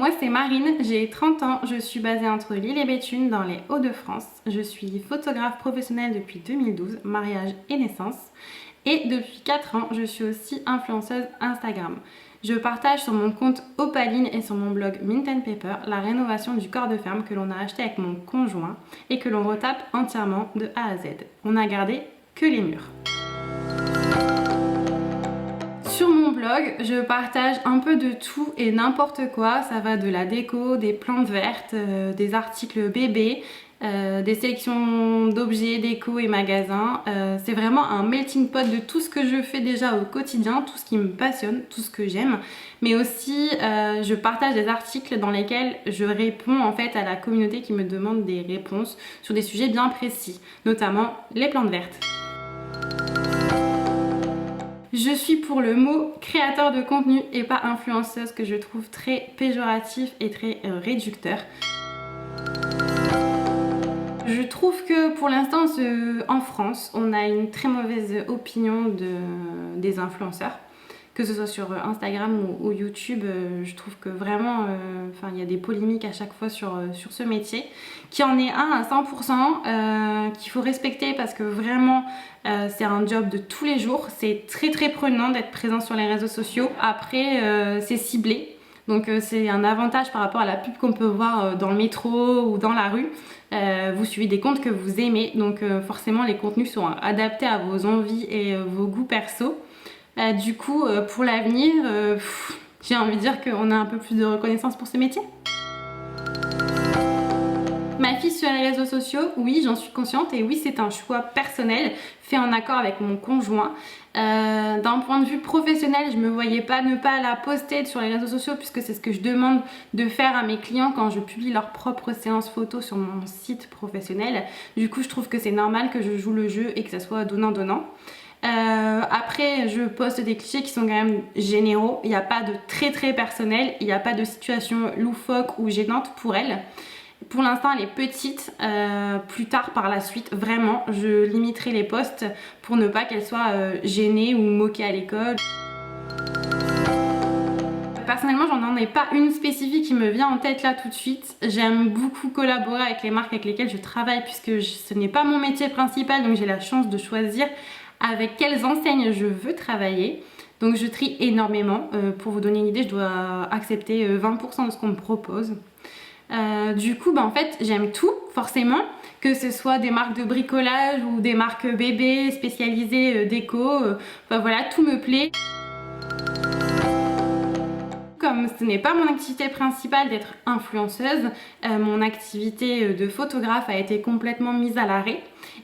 Moi c'est Marine, j'ai 30 ans, je suis basée entre Lille et Béthune dans les Hauts-de-France. Je suis photographe professionnelle depuis 2012, mariage et naissance. Et depuis 4 ans, je suis aussi influenceuse Instagram. Je partage sur mon compte Opaline et sur mon blog Mint & Paper la rénovation du corps de ferme que l'on a acheté avec mon conjoint et que l'on retape entièrement de A à Z. On n'a gardé que les murs. Sur mon blog, je partage un peu de tout et n'importe quoi. Ça va de la déco, des plantes vertes, des articles bébés, des sélections d'objets, déco et magasins. C'est vraiment un melting pot de tout ce que je fais déjà au quotidien, tout ce qui me passionne, tout ce que j'aime. Mais aussi, je partage des articles dans lesquels je réponds en fait à la communauté qui me demande des réponses sur des sujets bien précis, notamment les plantes vertes. Je suis pour le mot créateur de contenu et pas influenceuse que je trouve très péjoratif et très réducteur. Je trouve que pour l'instant en France on a une très mauvaise opinion des influenceurs. Que ce soit sur Instagram ou YouTube, je trouve que vraiment, il y a des polémiques à chaque fois sur ce métier, qui en est un à 100%, qu'il faut respecter parce que vraiment c'est un job de tous les jours, c'est très très prenant d'être présent sur les réseaux sociaux. Après c'est ciblé, donc c'est un avantage par rapport à la pub qu'on peut voir dans le métro ou dans la rue. Vous suivez des comptes que vous aimez, donc forcément les contenus sont adaptés à vos envies et vos goûts perso. Du coup, pour l'avenir, j'ai envie de dire qu'on a un peu plus de reconnaissance pour ce métier. Ma fille sur les réseaux sociaux, oui, j'en suis consciente et oui, c'est un choix personnel fait en accord avec mon conjoint. D'un point de vue professionnel, je me voyais pas ne pas la poster sur les réseaux sociaux puisque c'est ce que je demande de faire à mes clients quand je publie leurs propres séances photos sur mon site professionnel. Du coup, je trouve que c'est normal que je joue le jeu et que ça soit donnant-donnant. Après je poste des clichés qui sont quand même généraux, il n'y a pas de très personnel, il n'y a pas de situation loufoque ou gênante pour elle. Pour l'instant elle est petite, plus tard par la suite vraiment je limiterai les posts pour ne pas qu'elle soit gênée ou moquée à l'école. Personnellement j'en ai pas une spécifique qui me vient en tête là tout de suite. J'aime beaucoup collaborer avec les marques avec lesquelles je travaille puisque ce n'est pas mon métier principal, donc j'ai la chance de choisir avec quelles enseignes je veux travailler. Donc je trie énormément. Pour vous donner une idée, je dois accepter 20% de ce qu'on me propose. Du coup, en fait, j'aime tout, forcément. Que ce soit des marques de bricolage ou des marques bébés spécialisées déco. Voilà, tout me plaît. Comme ce n'est pas mon activité principale d'être influenceuse, mon activité de photographe a été complètement mise à l'arrêt.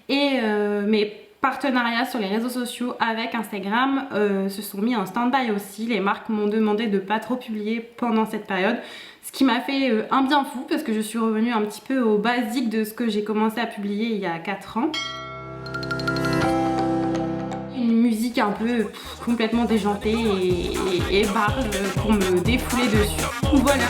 Et mes partenariats sur les réseaux sociaux avec Instagram se sont mis en stand-by aussi. Les marques m'ont demandé de pas trop publier pendant cette période, ce qui m'a fait un bien fou parce que je suis revenue un petit peu au basique de ce que j'ai commencé à publier il y a 4 ans. Une musique un peu complètement déjantée et barge pour me défouler dessus. Voilà.